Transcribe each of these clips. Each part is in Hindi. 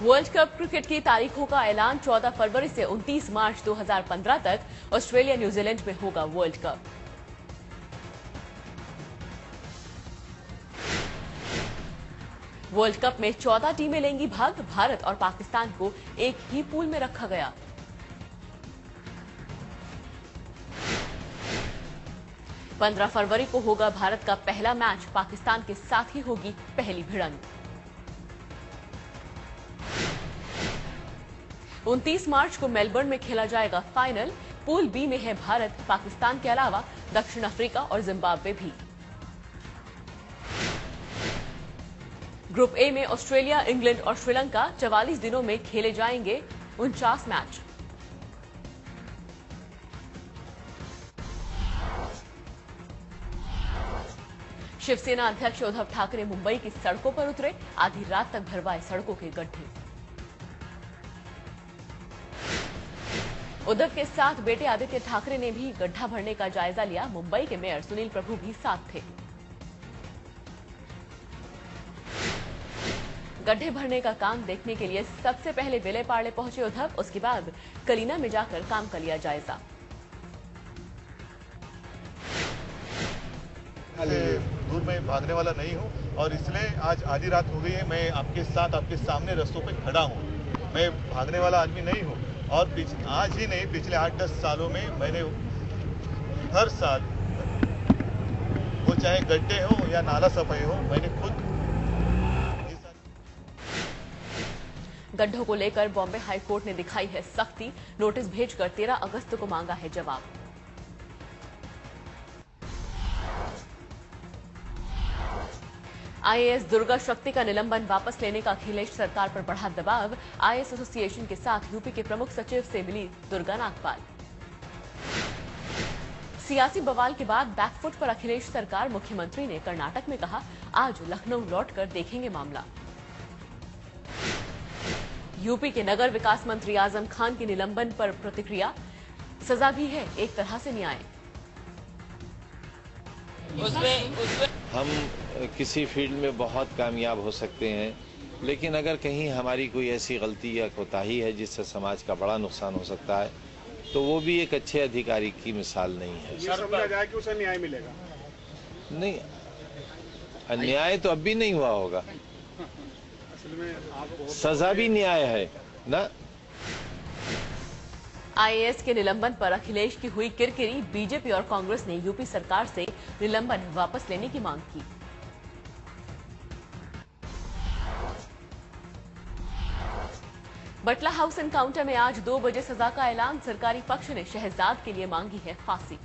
वर्ल्ड कप क्रिकेट की तारीखों का ऐलान 14 फरवरी से 29 मार्च 2015 तक ऑस्ट्रेलिया न्यूजीलैंड में होगा वर्ल्ड कप। वर्ल्ड कप में 14 टीमें लेंगी भाग। भारत और पाकिस्तान को एक ही पूल में रखा गया। पंद्रह फरवरी को होगा भारत का पहला मैच। पाकिस्तान के साथ ही होगी पहली भिड़ंत। 29 मार्च को मेलबर्न में खेला जाएगा फाइनल। पूल बी में है भारत, पाकिस्तान के अलावा दक्षिण अफ्रीका और जिम्बाब्वे भी। ग्रुप ए में ऑस्ट्रेलिया, इंग्लैंड और श्रीलंका। 44 दिनों में खेले जाएंगे 49 मैच। शिवसेना अध्यक्ष उद्धव ठाकरे मुंबई की सड़कों पर उतरे। आधी रात तक भरवाए सड़कों के गड्ढे। उद्धव के साथ बेटे आदित्य ठाकरे ने भी गड्ढा भरने का जायजा लिया। मुंबई के मेयर सुनील प्रभु भी साथ थे। गड्ढे भरने का काम देखने के लिए सबसे पहले विलेपार्ले पहुंचे उद्धव। उसके बाद कलीना में जाकर काम का लिया जायजा। दूर में भागने वाला नहीं हूं और इसलिए आज आधी रात हो गई है, मैं आपके साथ आपके सामने रस्तों पे खड़ा हूं। मैं भागने वाला आदमी नहीं हूं और आज ही नहीं, पिछले 8-10 सालों में मैंने हर साल, वो चाहे गड्ढे हो या नाला सफाई हो, मैंने खुद। गड्ढों को लेकर बॉम्बे हाईकोर्ट ने दिखाई है सख्ती। नोटिस भेजकर 13 अगस्त को मांगा है जवाब। आईएएस दुर्गा शक्ति का निलंबन वापस लेने का अखिलेश सरकार पर बढ़ा दबाव। आईएएस एसोसिएशन के साथ यूपी के प्रमुख सचिव से मिली दुर्गा नागपाल। सियासी बवाल के बाद बैकफुट पर अखिलेश सरकार। मुख्यमंत्री ने कर्नाटक में कहा, आज लखनऊ लौटकर देखेंगे मामला। यूपी के नगर विकास मंत्री आजम खान के निलंबन पर प्रतिक्रिया। सजा भी है एक तरह से न्याय। हम किसी फील्ड में बहुत कामयाब हो सकते हैं, लेकिन अगर कहीं हमारी कोई ऐसी गलती या कोताही है जिससे समाज का बड़ा नुकसान हो सकता है, तो वो भी एक अच्छे अधिकारी की मिसाल नहीं है। ये समझा जाए कि उसे न्याय मिलेगा? नहीं, अन्याय तो अब भी नहीं हुआ होगा। असल में आप सजा भी न्याय है ना। आईएएस के निलंबन पर अखिलेश की हुई किरकिरी। बीजेपी और कांग्रेस ने यूपी सरकार से निलंबन वापस लेने की मांग की। बटला हाउस एनकाउंटर में आज 2 बजे सजा का ऐलान। सरकारी पक्ष ने शहजाद के लिए मांगी है फांसी।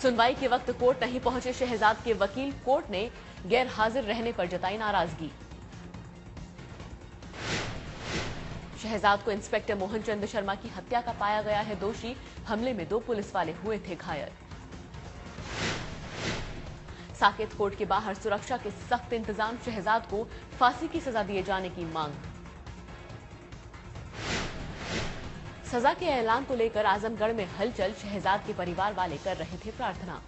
सुनवाई के वक्त कोर्ट नहीं पहुंचे शहजाद के वकील। कोर्ट ने गैर हाजिर रहने पर जताई नाराजगी। शहजाद को इंस्पेक्टर मोहन चंद शर्मा की हत्या का पाया गया है दोषी। हमले में 2 पुलिस वाले हुए थे घायल। साकेत कोर्ट के बाहर सुरक्षा के सख्त इंतजाम। शहजाद को फांसी की सजा दिए जाने की मांग। सजा के ऐलान को लेकर आजमगढ़ में हलचल। शहजाद के परिवार वाले कर रहे थे प्रार्थना।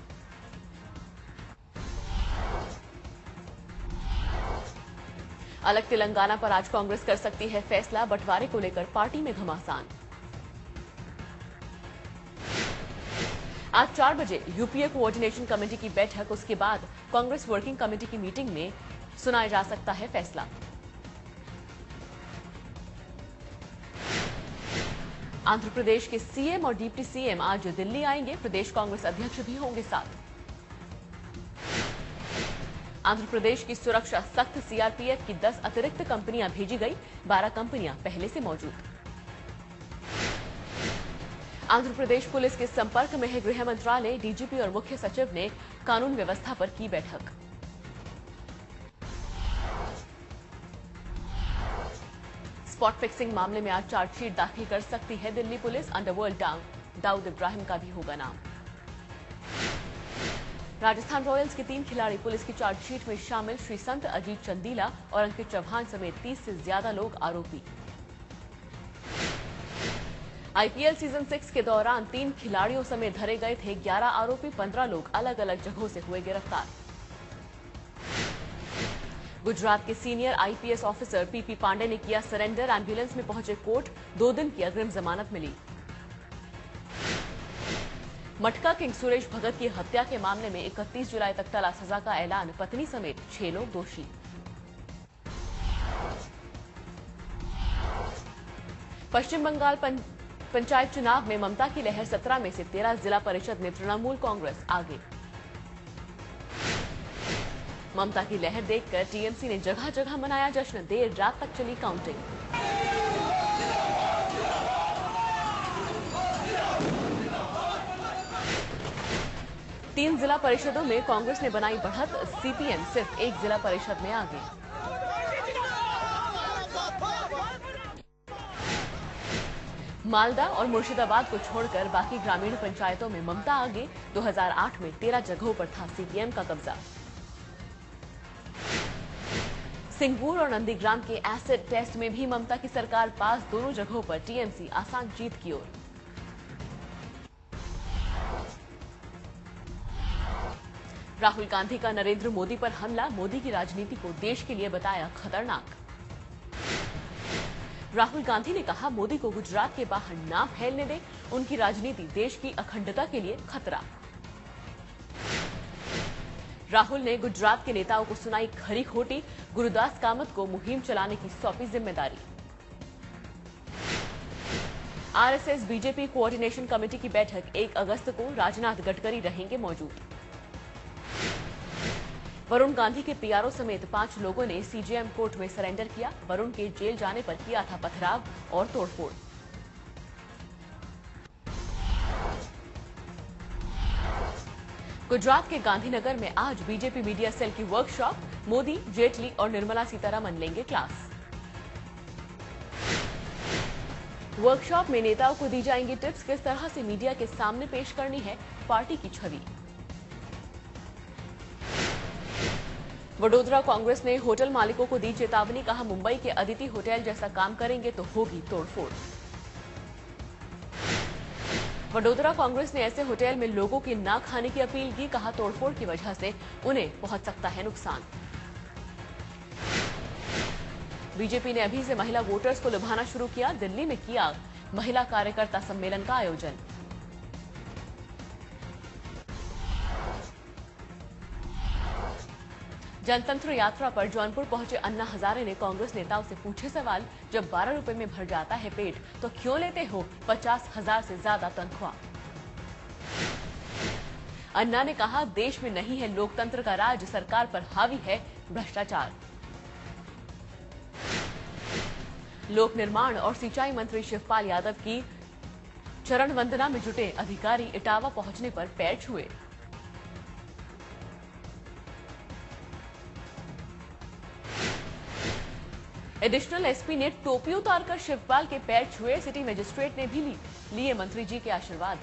अलग तेलंगाना पर आज कांग्रेस कर सकती है फैसला। बंटवारे को लेकर पार्टी में घमासान। आज 4 बजे यूपीए कोऑर्डिनेशन कमेटी की बैठक। उसके बाद कांग्रेस वर्किंग कमेटी की मीटिंग में सुनाया जा सकता है फैसला। आंध्र प्रदेश के सीएम और डिप्टी सीएम आज दिल्ली आएंगे। प्रदेश कांग्रेस अध्यक्ष भी होंगे साथ। आंध्र प्रदेश की सुरक्षा सख्त। सीआरपीएफ की 10 अतिरिक्त कंपनियां भेजी गई। 12 कंपनियां पहले से मौजूद। आंध्र प्रदेश पुलिस के संपर्क में है गृह मंत्रालय। डीजीपी और मुख्य सचिव ने कानून व्यवस्था पर की बैठक। स्पॉट फिक्सिंग मामले में आज चार्जशीट दाखिल कर सकती है Delhi police. Underworld don Dawood Ibrahim का भी होगा नाम। राजस्थान रॉयल्स के 3 खिलाड़ी पुलिस की चार्जशीट में शामिल। श्री संत, अजीत चंदीला और अंकित चौहान समेत 30 से ज्यादा लोग आरोपी। आईपीएल सीजन 6 के दौरान 3 खिलाड़ियों समेत धरे गए थे 11 आरोपी। 15 लोग अलग अलग जगहों से हुए गिरफ्तार। गुजरात के senior IPS officer PP Pandey ने किया सरेंडर। एम्बुलेंस में पहुंचे कोर्ट, 2 दिन की अग्रिम जमानत मिली। मटका किंग सुरेश भगत की हत्या के मामले में 31 जुलाई तक टला सजा का ऐलान, पत्नी समेत 6 लोग दोषी। पश्चिम बंगाल पंचायत चुनाव में ममता की लहर, 17 में से 13 जिला परिषद में तृणमूल कांग्रेस आगे। ममता की लहर देखकर टीएमसी ने जगह जगह मनाया जश्न, देर रात तक चली काउंटिंग। तीन जिला परिषदों में कांग्रेस ने बनाई बढ़त, सीपीएम सिर्फ एक जिला परिषद में आगे। मालदा और मुर्शिदाबाद को छोड़कर बाकी ग्रामीण पंचायतों में ममता आगे। 2008 में 13 जगहों पर था सीपीएम का कब्जा। सिंगूर और नंदीग्राम के एसिड टेस्ट में भी ममता की सरकार पास, दोनों जगहों पर टीएमसी आसान जीत की ओर। राहुल गांधी का नरेंद्र मोदी पर हमला, मोदी की राजनीति को देश के लिए बताया खतरनाक। राहुल गांधी ने कहा, मोदी को गुजरात के बाहर ना फैलने दें, उनकी राजनीति देश की अखंडता के लिए खतरा। राहुल ने गुजरात के नेताओं को सुनाई खरी खोटी, गुरुदास कामत को मुहिम चलाने की सौंपी जिम्मेदारी। आरएसएस बीजेपी कोऑर्डिनेशन कमेटी की बैठक 1 अगस्त को, राजनाथ गडकरी रहेंगे मौजूद। वरुण गांधी के पीआरओ समेत 5 लोगों ने सीजेएम कोर्ट में सरेंडर किया। वरुण के जेल जाने पर किया था पथराव और तोड़फोड़। गुजरात के गांधीनगर में आज बीजेपी मीडिया सेल की वर्कशॉप, मोदी, जेटली और निर्मला सीतारमन लेंगे क्लास। वर्कशॉप में नेताओं को दी जाएंगी टिप्स, किस तरह से मीडिया के सामने पेश करनी है पार्टी की छवि। वडोदरा कांग्रेस ने होटल मालिकों को दी चेतावनी, कहा मुंबई के अदिति होटल जैसा काम करेंगे तो होगी तोड़फोड़। वडोदरा कांग्रेस ने ऐसे होटल में लोगों की ना खाने की अपील की, कहा तोड़फोड़ की वजह से उन्हें पहुंच सकता है नुकसान। बीजेपी ने अभी से महिला वोटर्स को लुभाना शुरू किया, दिल्ली में किया महिला कार्यकर्ता सम्मेलन का आयोजन। जनतंत्र यात्रा पर जौनपुर पहुंचे अन्ना हजारे ने कांग्रेस नेताओं से पूछे सवाल, जब 12 रुपए में भर जाता है पेट तो क्यों लेते हो 50,000 से ज्यादा तनख्वाह। अन्ना ने कहा, देश में नहीं है लोकतंत्र का राज, सरकार पर हावी है भ्रष्टाचार। लोक निर्माण और सिंचाई मंत्री शिवपाल यादव की चरण वंदना में जुटे अधिकारी इटावा पहुंचने पर पैर छुए। एडिशनल एसपी ने टोपी उतारकर शिवपाल के पैर छुए, सिटी मजिस्ट्रेट ने भी लिए मंत्री जी के आशीर्वाद।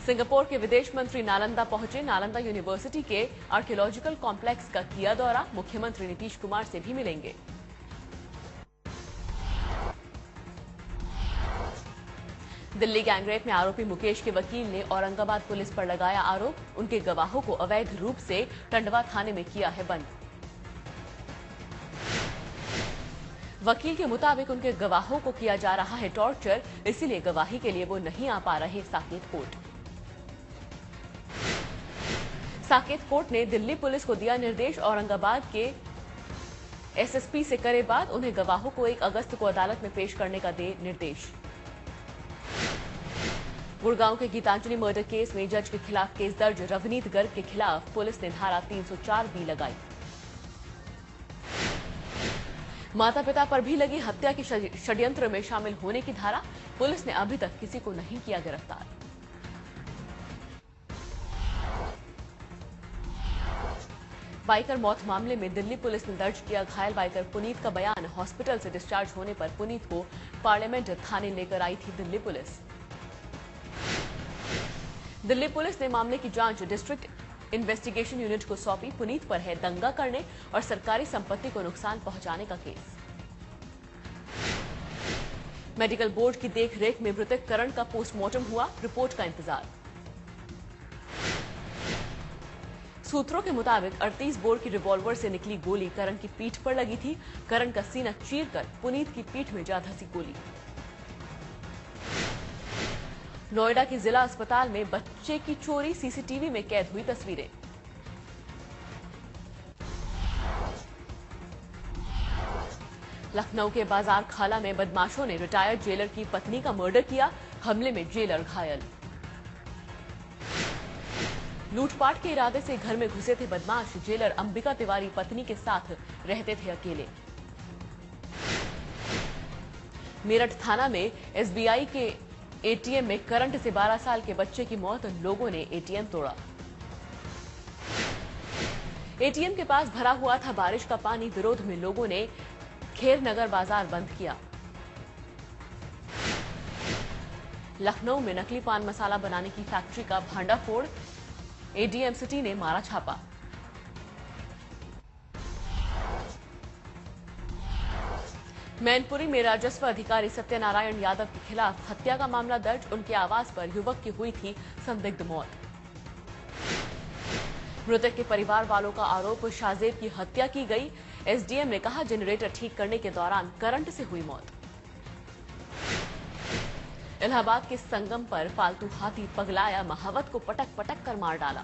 सिंगापुर के विदेश मंत्री नालंदा पहुंचे, नालंदा यूनिवर्सिटी के आर्कियोलॉजिकल कॉम्प्लेक्स का किया दौरा, मुख्यमंत्री नीतीश कुमार से भी मिलेंगे। दिल्ली गैंगरेप में आरोपी मुकेश के वकील ने औरंगाबाद पुलिस पर लगाया आरोप, उनके गवाहों को अवैध रूप से टंडवा थाने में किया है बंद। वकील के मुताबिक उनके गवाहों को किया जा रहा है टॉर्चर, इसीलिए गवाही के लिए वो नहीं आ पा रहे साकेत कोर्ट। साकेत कोर्ट ने दिल्ली पुलिस को दिया निर्देश, औरंगाबाद के एसएसपी से करे बात, उन्हें गवाहों को 1 अगस्त को अदालत में पेश करने का दे निर्देश। गुड़गांव के गीतांजलि मर्डर केस में जज के खिलाफ केस दर्ज, रवनीत गर्ग के खिलाफ पुलिस ने धारा 304 लगाई। माता पिता पर भी लगी हत्या के षड्यंत्र में शामिल होने की धारा, पुलिस ने अभी तक किसी को नहीं किया गिरफ्तार। बाइकर मौत मामले में दिल्ली पुलिस ने दर्ज किया घायल बाइकर पुनीत का बयान, हॉस्पिटल से डिस्चार्ज होने पर पुनीत को पार्लियामेंट थाने लेकर आई थी दिल्ली पुलिस। दिल्ली पुलिस ने मामले की जांच डिस्ट्रिक्ट इन्वेस्टिगेशन यूनिट को सौंपी, पुनीत पर है दंगा करने और सरकारी संपत्ति को नुकसान पहुंचाने का केस। मेडिकल बोर्ड की देखरेख में मृतक करण का पोस्टमार्टम हुआ, रिपोर्ट का इंतजार। सूत्रों के मुताबिक 38 बोर की रिवॉल्वर से निकली गोली करण की पीठ पर लगी थी। करण का सीना चीरकर पुनीत की पीठ में जा धंसी गोली। नोएडा के जिला अस्पताल में बच्चे की चोरी, सीसीटीवी में कैद हुई तस्वीरें। लखनऊ के बाजार खाला में बदमाशों ने रिटायर्ड जेलर की पत्नी का मर्डर किया। हमले में जेलर घायल। लूटपाट के इरादे से घर में घुसे थे बदमाश। जेलर अंबिका तिवारी पत्नी के साथ रहते थे अकेले। मेरठ थाना में एसबीआई के एटीएम में करंट से 12 साल के बच्चे की मौत। लोगों ने एटीएम तोड़ा। एटीएम के पास भरा हुआ था बारिश का पानी। विरोध में लोगों ने खेर नगर बाजार बंद किया। लखनऊ में नकली पान मसाला बनाने की फैक्ट्री का भांडाफोड़। एडीएम सिटी ने मारा छापा। मैनपुरी में राजस्व अधिकारी सत्यनारायण यादव के खिलाफ हत्या का मामला दर्ज। उनके आवास पर युवक की हुई थी संदिग्ध मौत। मृतक के परिवार वालों का आरोप, शाहजेब की हत्या की गई। एसडीएम ने कहा जनरेटर ठीक करने के दौरान करंट से हुई मौत। इलाहाबाद के संगम पर पालतू हाथी पगलाया। महावत को पटक पटक कर मार डाला।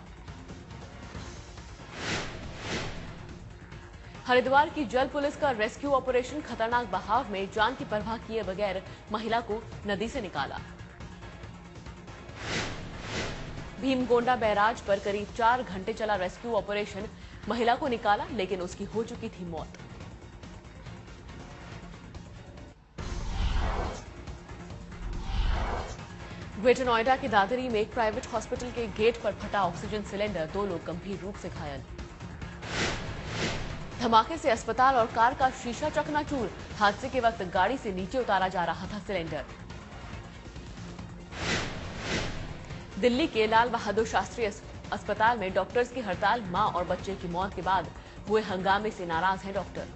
हरिद्वार की जल पुलिस का रेस्क्यू ऑपरेशन। खतरनाक बहाव में जान की परवाह किए बगैर महिला को नदी से निकाला। भीमगोंडा बैराज पर करीब 4 घंटे चला रेस्क्यू ऑपरेशन। महिला को निकाला लेकिन उसकी हो चुकी थी मौत। ग्रेटर नोएडा के दादरी में एक प्राइवेट हॉस्पिटल के गेट पर फटा ऑक्सीजन सिलेंडर। 2 लोग गंभीर रूप से घायल। धमाके से अस्पताल और कार का शीशा चकनाचूर। हादसे के वक्त गाड़ी से नीचे उतारा जा रहा था सिलेंडर। दिल्ली के लाल बहादुर शास्त्री अस्पताल में डॉक्टर्स की हड़ताल। मां और बच्चे की मौत के बाद हुए हंगामे से नाराज हैं डॉक्टर।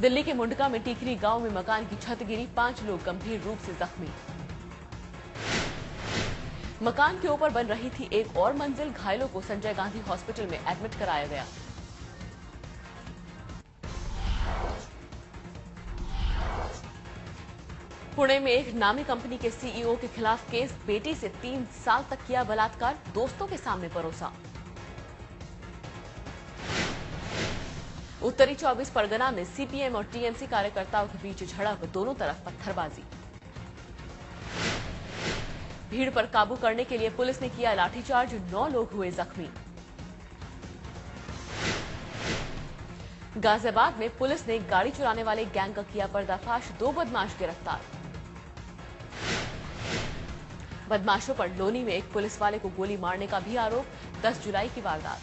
दिल्ली के मुंडका में टीकरी गांव में मकान की छत गिरी। 5 लोग गंभीर रूप से जख्मी। मकान के ऊपर बन रही थी एक और मंजिल। घायलों को संजय गांधी हॉस्पिटल में एडमिट कराया गया। पुणे में एक नामी कंपनी के सीईओ के खिलाफ केस। बेटी से 3 साल तक किया बलात्कार। दोस्तों के सामने परोसा। उत्तरी 24 परगना में सीपीएम और टीएमसी कार्यकर्ताओं के बीच झड़प। दोनों तरफ पत्थरबाजी। भीड़ पर काबू करने के लिए पुलिस ने किया लाठीचार्ज। 9 लोग हुए जख्मी। गाजियाबाद में पुलिस ने गाड़ी चुराने वाले गैंग का किया पर्दाफाश। 2 बदमाश गिरफ्तार। बदमाशों पर लोनी में एक पुलिस वाले को गोली मारने का भी आरोप। 10 जुलाई की वारदात।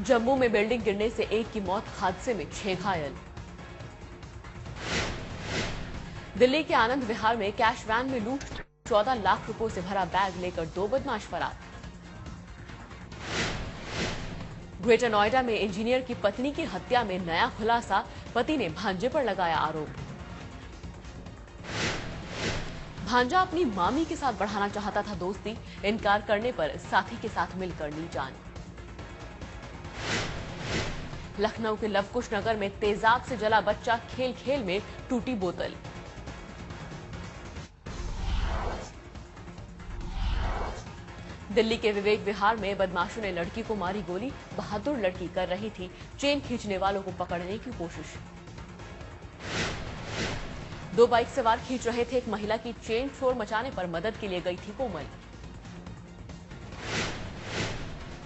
जम्मू में बिल्डिंग गिरने से एक की मौत। हादसे में 6 घायल। दिल्ली के आनंद विहार में कैश वैन में लूट। 14 लाख रुपयों से भरा बैग लेकर 2 बदमाश फरार। ग्रेटर नोएडा में इंजीनियर की पत्नी की हत्या में नया खुलासा। पति ने भांजे पर लगाया आरोप। भांजा अपनी मामी के साथ बढ़ाना चाहता था दोस्ती। इनकार करने पर साथी के साथ मिलकर ली जान। लखनऊ के लवकुश नगर में तेजाब से जला बच्चा। खेल खेल में टूटी बोतल। दिल्ली के विवेक विहार में बदमाशों ने लड़की को मारी गोली। बहादुर लड़की कर रही थी चेन खींचने वालों को पकड़ने की कोशिश। 2 बाइक सवार खींच रहे थे एक महिला की चेन। शोर मचाने पर मदद के लिए गई थी कोमल।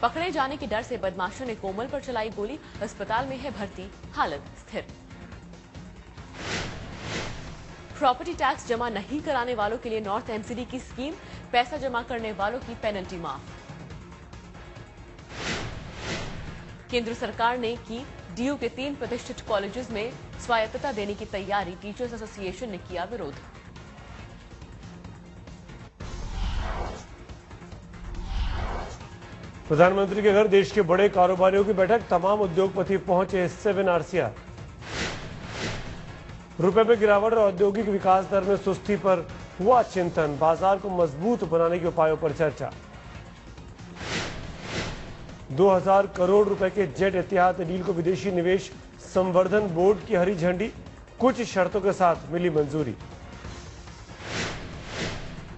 पकड़े जाने के डर से बदमाशों ने कोमल पर चलाई गोली। अस्पताल में है भर्ती, हालत स्थिर। प्रॉपर्टी टैक्स जमा नहीं कराने वालों के लिए नॉर्थ एमसीडी की स्कीम। पैसा जमा करने वालों की पेनल्टी माफ। केंद्र सरकार ने की डीयू के 3 प्रतिष्ठित कॉलेजेस में स्वायत्तता देने की तैयारी। टीचर्स एसोसिएशन ने किया विरोध। प्रधानमंत्री के घर देश के बड़े कारोबारियों की बैठक। तमाम उद्योगपति पहुंचे 7 आरसीआर। रुपए में गिरावट और औद्योगिक विकास दर में सुस्ती पर हुआ चिंतन, बाजार को मजबूत बनाने के उपायों पर चर्चा। 2000 करोड़ रुपए के जेट एतिहाद डील को विदेशी निवेश संवर्धन बोर्ड की हरी झंडी, कुछ शर्तों के साथ मिली मंजूरी।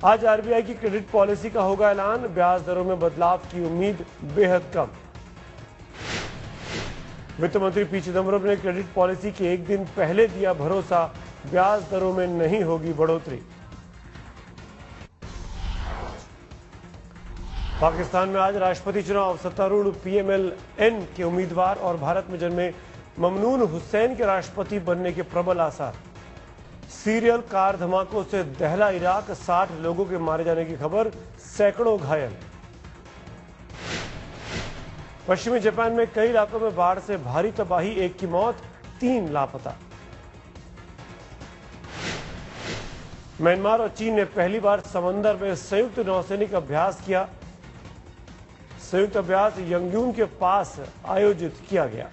आज आरबीआई की क्रेडिट पॉलिसी का होगा ऐलान, ब्याज दरों में बदलाव की उम्मीद बेहद कम। वित्त मंत्री पी चिदम्बरम ने क्रेडिट पॉलिसी के एक दिन पहले दिया भरोसा, ब्याज दरों में नहीं होगी बढ़ोतरी। पाकिस्तान में आज राष्ट्रपति चुनाव, सत्तारूढ़ पीएमएल-एन के उम्मीदवार और भारत में जन्मे ममनून हुसैन के राष्ट्रपति बनने के प्रबल आसार। सीरियल कार धमाकों से दहला इराक, 60 लोगों के मारे जाने की खबर, सैकड़ों घायल। पश्चिमी जापान में कई इलाकों में बाढ़ से भारी तबाही, 1 की मौत, 3 लापता। म्यांमार और चीन ने पहली बार समंदर में संयुक्त नौसैनिक अभ्यास किया। संयुक्त अभ्यास यंगयून के पास आयोजित किया गया।